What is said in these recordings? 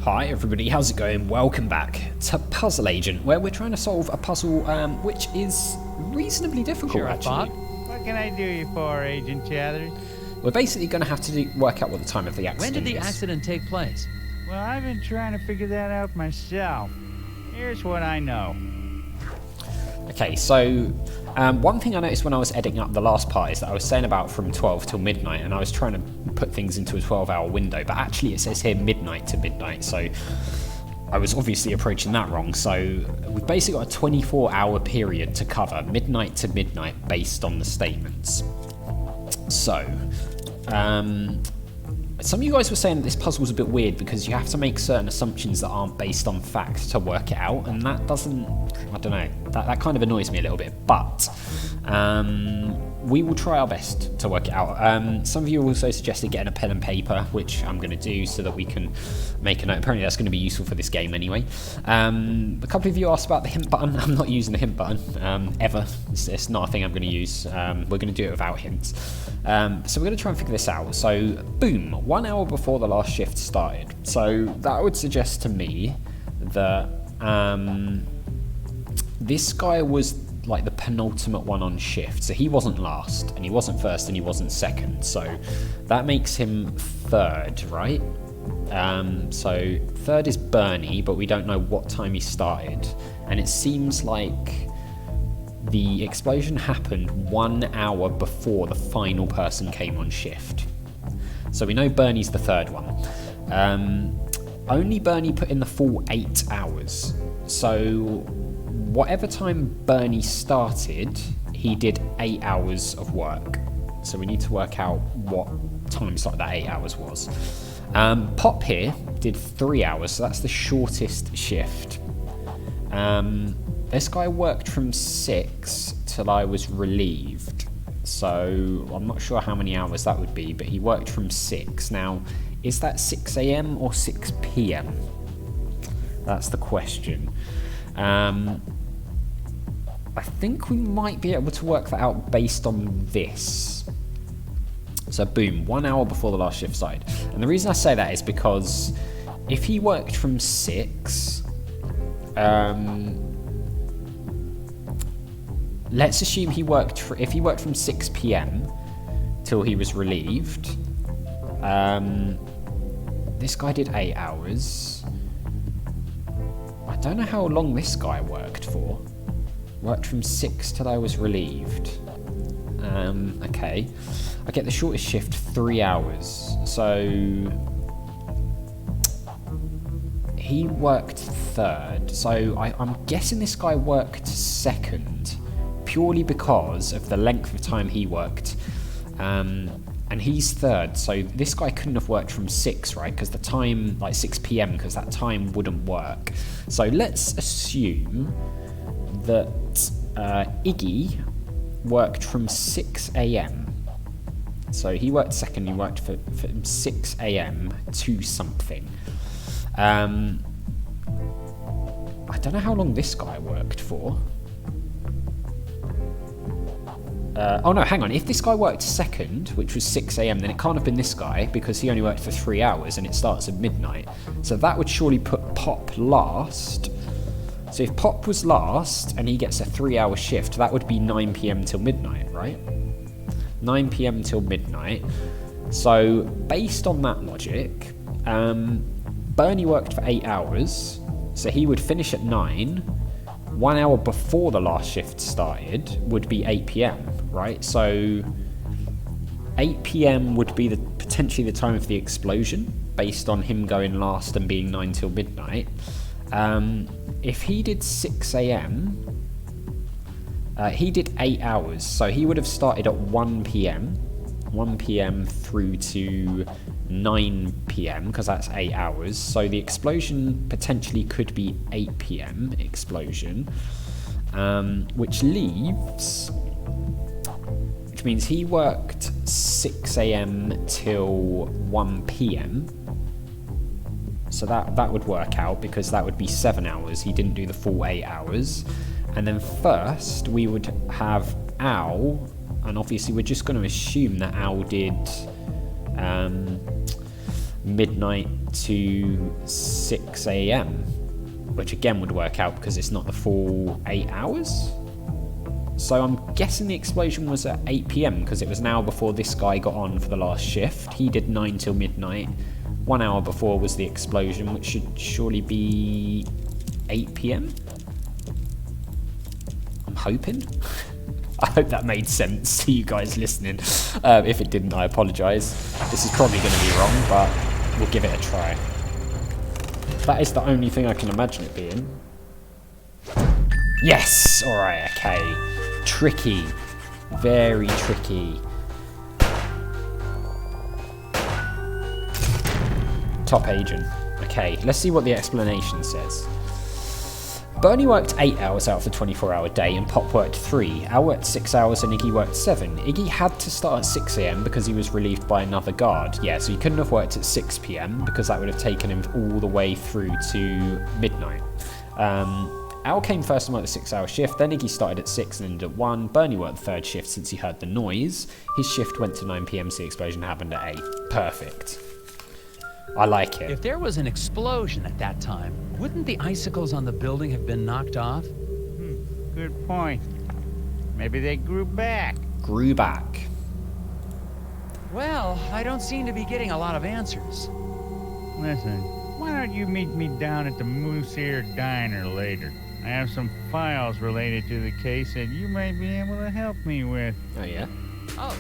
Hi everybody, how's it going? Welcome back to Puzzle Agent, where we're trying to solve a puzzle which is reasonably difficult, actually. What can I do you for, Agent Tethers? We're basically going to have to work out what the time of the accident is. When did the accident take place? Well, I've been trying to figure that out myself. Here's what I know. Okay, so one thing I noticed when I was editing up the last part is that I was saying about from 12 till midnight, and I was trying to put things into a 12-hour window, but actually it says here midnight to midnight, so I was obviously approaching that wrong. So we've basically got a 24-hour period to cover, midnight to midnight, based on the statements. So, some of you guys were saying that this puzzle's a bit weird because you have to make certain assumptions that aren't based on fact to work it out, and that doesn't, I don't know, that kind of annoys me a little bit, but we will try our best to work it out. Some of you also suggested getting a pen and paper, which I'm going to do so that we can make a note. Apparently that's going to be useful for this game anyway. A couple of you asked about the hint button. I'm not using the hint button, ever. It's not a thing I'm going to use. We're going to do it without hints. So we're going to try and figure this out. So, boom, 1 hour before the last shift started. So that would suggest to me that this guy was like the penultimate one on shift. So he wasn't last, and he wasn't first, and he wasn't second. So that makes him third, right? So third is Bernie, but we don't know what time he started. And it seems like the explosion happened 1 hour before the final person came on shift. So we know Bernie's the third one. Only Bernie put in the full 8 hours. So whatever time Bernie started, he did 8 hours of work. So we need to work out what time slot that 8 hours was. Pop here did 3 hours, so that's the shortest shift. This guy worked from 6 till I was relieved. So I'm not sure how many hours that would be, but he worked from 6. Now, is that 6 a.m. or 6 p.m.? That's the question. I think we might be able to work that out based on this. So boom, 1 hour before the last shift started. And the reason I say that is because if he worked from 6, let's assume if he worked from 6 p.m. till he was relieved. This guy did 8 hours. I don't know how long this guy worked for. Worked from 6 till I was relieved. Okay. I get the shortest shift, 3 hours. So he worked third. So I'm guessing this guy worked second, purely because of the length of time he worked. And he's third, so this guy couldn't have worked from 6, right? Because the time, like 6 p.m, because that time wouldn't work. So let's assume that Iggy worked from 6 a.m. So he worked second, he worked from 6 a.m. to something. I don't know how long this guy worked for. Oh no, hang on. If this guy worked second, which was 6 a.m, then it can't have been this guy because he only worked for 3 hours and it starts at midnight. So that would surely put Pop last. So if Pop was last and he gets a 3-hour shift, that would be 9 p.m. till midnight, right? 9 p.m. till midnight. So based on that logic, Bernie worked for 8 hours, so he would finish at 9. 1 hour before the last shift started would be 8 p.m, right? So 8 p.m. would be potentially the time of the explosion, based on him going last and being 9 till midnight. If he did 6 a.m, he did 8 hours, so he would have started at 1 p.m, 1 p.m. through to 9 p.m, because that's 8 hours. So the explosion potentially could be 8 p.m. explosion, which means he worked 6 a.m. till 1 p.m. So that would work out, because that would be 7 hours. He didn't do the full 8 hours. And then first we would have Al, and obviously we're just going to assume that Al did midnight to 6 a.m, which again would work out because it's not the full 8 hours. So I'm guessing the explosion was at 8 p.m. because it was an hour before this guy got on for the last shift. He did 9 till midnight. 1 hour before was the explosion, which should surely be 8 p.m. I'm hoping. I hope that made sense to you guys listening. If it didn't, I apologise. This is probably going to be wrong, but we'll give it a try. That is the only thing I can imagine it being. Yes! Alright, okay. Tricky. Very tricky. Top agent. Okay, let's see what the explanation says. Bernie worked 8 hours out of the 24-hour day and Pop worked 3. Al worked 6 hours and Iggy worked 7. Iggy had to start at 6 a.m. because he was relieved by another guard. Yeah, so he couldn't have worked at 6 p.m. because that would have taken him all the way through to midnight. Al came first and worked the 6-hour shift, then Iggy started at 6 and ended at 1. Bernie worked the third shift since he heard the noise. His shift went to 9 p.m. so the explosion happened at 8. Perfect. I like it. If there was an explosion at that time, wouldn't the icicles on the building have been knocked off? Good point. Maybe they grew back. Grew back. Well, I don't seem to be getting a lot of answers. Listen, why don't you meet me down at the Moose Ear Diner later? I have some files related to the case that you might be able to help me with. Oh, yeah? Oh,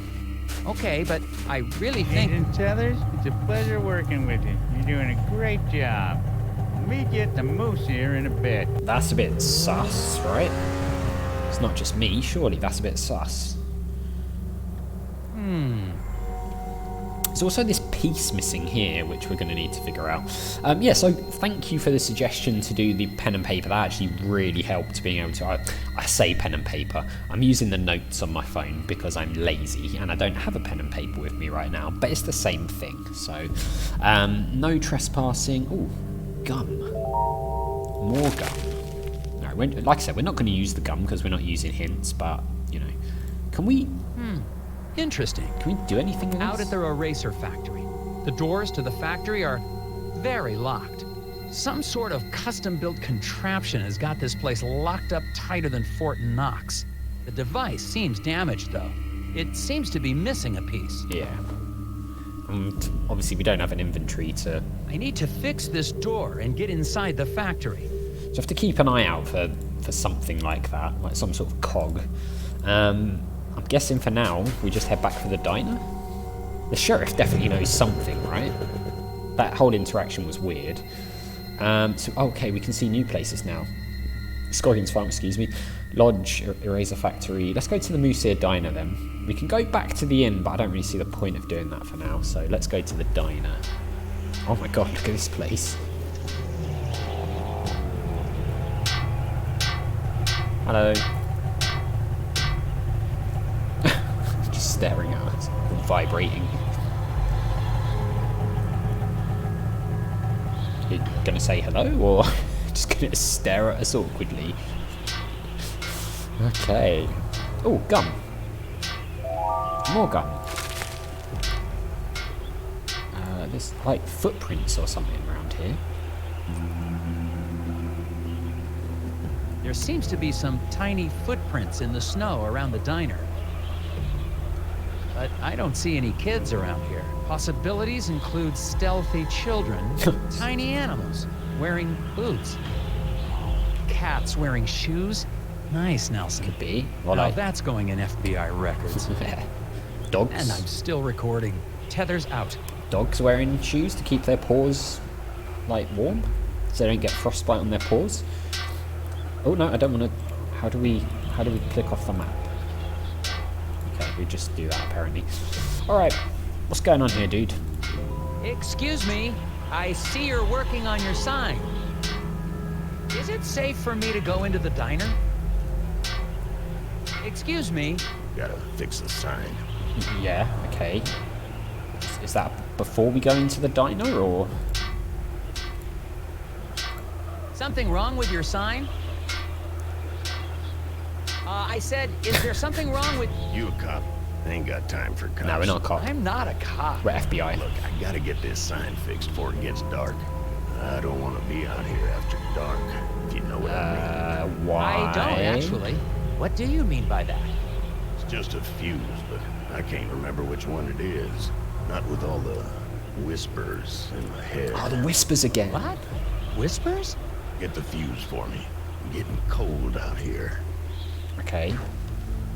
okay, but I really think... Agent Tethers, it's a pleasure working with you. You're doing a great job. I'll meet you at the Moose Ear in a bit. That's a bit sus, right? It's not just me, surely that's a bit sus. There's also this piece missing here, which we're going to need to figure out. Yeah, so thank you for the suggestion to do the pen and paper. That actually really helped being able to... I say pen and paper. I'm using the notes on my phone because I'm lazy and I don't have a pen and paper with me right now, but it's the same thing. So, no trespassing. Oh, gum. More gum. No, like I said, we're not going to use the gum because we're not using hints, but, you know. Can we... Interesting. Can we do anything with Out this? at the eraser factory. The doors to the factory are very locked. Some sort of custom-built contraption has got this place locked up tighter than Fort Knox. The device seems damaged, though. It seems to be missing a piece. Yeah. And obviously we don't have an inventory to... I need to fix this door and get inside the factory. So you have to keep an eye out for something like that, like some sort of cog. I'm guessing for now, we just head back for the diner? The sheriff definitely knows something, right? That whole interaction was weird. So, okay, we can see new places now. Scoggins Farm, excuse me. Lodge, Eraser Factory. Let's go to the Moose Ear Diner then. We can go back to the inn, but I don't really see the point of doing that for now. So let's go to the diner. Oh my god, look at this place. Hello. Just staring at us, vibrating. You gonna say hello, or just gonna stare at us awkwardly? Okay. Oh, gum. More gum. There's like footprints or something around here. There seems to be some tiny footprints in the snow around the diner. But I don't see any kids around here. Possibilities include stealthy children, tiny animals wearing boots, cats wearing shoes. Nice, Nelson. Could be. Well, Now that's going in FBI records. Dogs. And I'm still recording. Tethers out. Dogs wearing shoes to keep their paws like warm, so they don't get frostbite on their paws. Oh no, I don't want to. How do we click off the map? Okay, we just do that apparently. All right, what's going on here, dude? Excuse me. I see you're working on your sign. Is it safe for me to go into the diner? Excuse me. Gotta fix the sign. Yeah. Okay. Is that before we go into the diner, or? Something wrong with your sign? I said, is there something wrong with... You a cop? I ain't got time for cops. No, we're not a cop. I'm not a cop. We're FBI. Look, I gotta get this sign fixed before it gets dark. I don't want to be out here after dark, if you know what I mean. Why? I don't, actually. What do you mean by that? It's just a fuse, but I can't remember which one it is. Not with all the whispers in my head. Oh, the whispers again. What? Whispers? Get the fuse for me. I'm getting cold out here. Okay.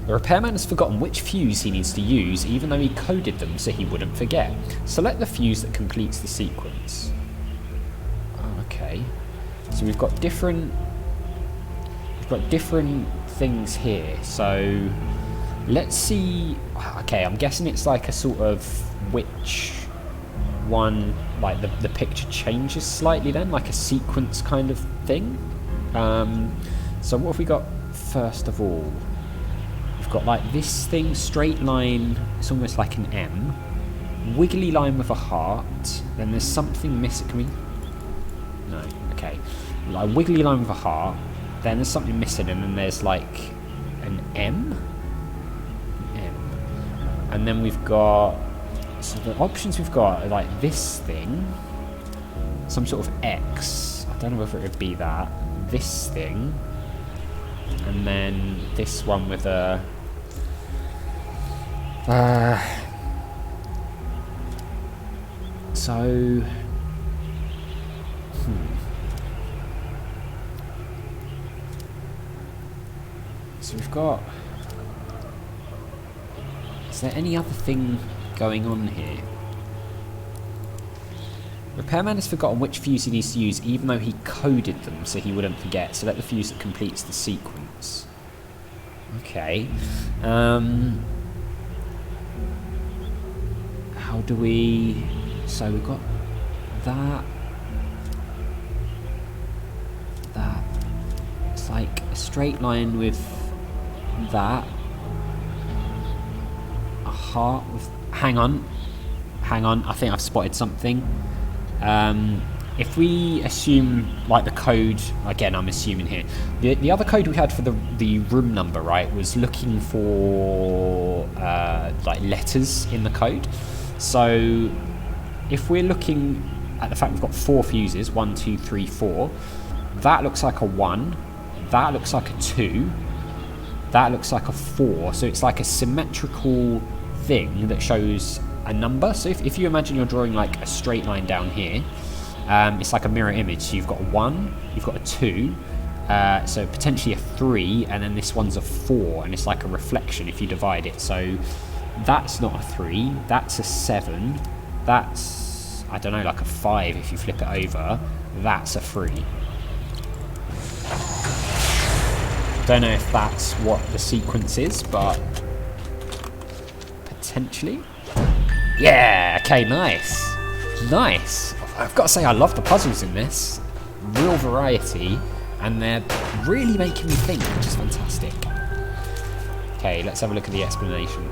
The repairman has forgotten which fuse he needs to use, even though he coded them so he wouldn't forget. Select the fuse that completes the sequence. Oh, okay. So we've got different things here. So let's see. Okay, I'm guessing it's like a sort of which one, like the picture changes slightly then, like a sequence kind of thing. So what have we got first of all? We've got like this thing, straight line, it's almost like an M, wiggly line with a heart, then there's something missing. Can we? No, okay. Like a wiggly line with a heart, then there's something missing, and then there's like an M. And then we've got, so the options we've got are like this thing, some sort of X, I don't know whether it would be that, this thing, and then this one with a so we've got, is there any other thing going on here? Repairman has forgotten which fuse he needs to use, even though he coded them so he wouldn't forget. Select the fuse that completes the sequence. Okay. How do we... So we've got that. That. It's like a straight line with that. A heart with... Hang on. I think I've spotted something. If we assume, like the code, again I'm assuming here, the other code we had for the room number, right, was looking for like letters in the code. So if we're looking at the fact we've got 4 fuses, 1, 2, 3, 4, that looks like a 1, that looks like a 2, that looks like a 4, so it's like a symmetrical thing that shows a number. So if you imagine you're drawing like a straight line down here, it's like a mirror image. So you've got a 1, you've got a 2, so potentially a 3, and then this one's a 4, and it's like a reflection if you divide it. So that's not a 3, that's a 7, that's, I don't know, like a 5 if you flip it over, that's a 3. Don't know if that's what the sequence is, but potentially. Yeah, okay, nice. I've got to say, I love the puzzles in this. Real variety, and they're really making me think, which is fantastic. Okay, let's have a look at the explanation.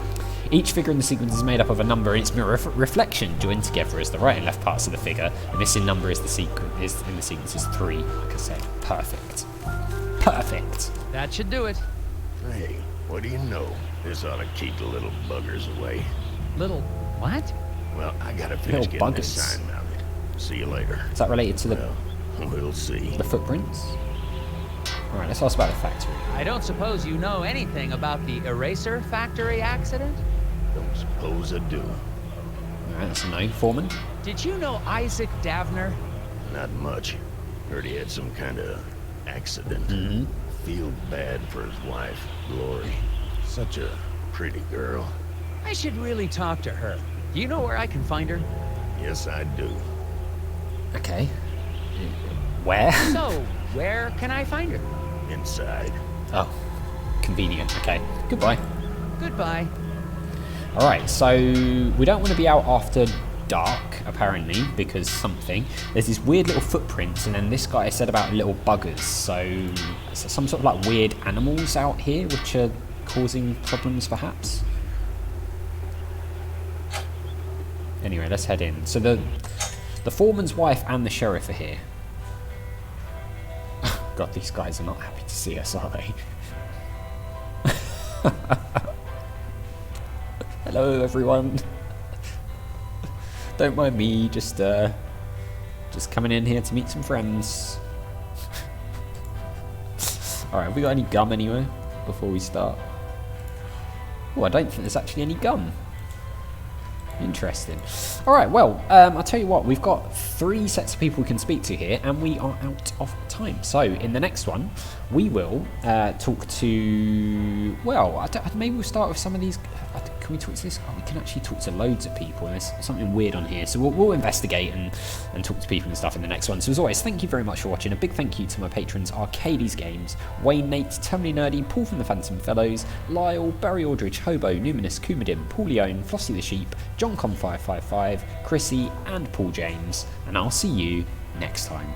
Each figure in the sequence is made up of a number and its mirror reflection joined together as the right and left parts of the figure, and this in number is the sequence is 3, like I said. Perfect. That should do it. Hey, what do you know? This ought to keep the little buggers away. Little what? Well, I gotta finish Little getting this buggers. sign mounted. See you later. Is that related to Well, we'll see. the footprints? Alright, let's ask about the factory. I don't suppose you know anything about the eraser factory accident? Don't suppose I do. Alright, that's a no. Foreman? Did you know Isaac Davner? Not much. Heard he had some kind of accident. Mm-hmm. Feel bad for his wife, Glory. Such a pretty girl. I should really talk to her. Do you know where I can find her? Yes, I do. Okay. Where? So, where can I find her? Inside. Oh, convenient. Okay, goodbye. Goodbye. Alright, so we don't want to be out after dark, apparently, because something. There's these weird little footprints, and then this guy said about little buggers, so some sort of like weird animals out here which are causing problems, perhaps? Anyway, let's head in. So the foreman's wife and the sheriff are here. God, these guys are not happy to see us, are they? Hello, everyone. Don't mind me, just coming in here to meet some friends. Alright, have we got any gum anywhere before we start? Oh, I don't think there's actually any gum. Interesting. Alright, well, I'll tell you what, we've got 3 sets of people we can speak to here, and we are out of time. So, in the next one, we will talk to... Well, maybe we'll start with some of these... Can we talk to this? Oh, we can actually talk to loads of people. There's something weird on here. So we'll investigate and talk to people and stuff in the next one. So as always, thank you very much for watching. A big thank you to my patrons, Arcades Games, Wayne, Nate, Terminally Nerdy, Paul from the Phantom Fellows, Lyle, Barry Aldridge, Hobo, Numinous, Kumadim, Paul Leone, Flossie the Sheep, JohnCon555, Chrissy, and Paul James. And I'll see you next time.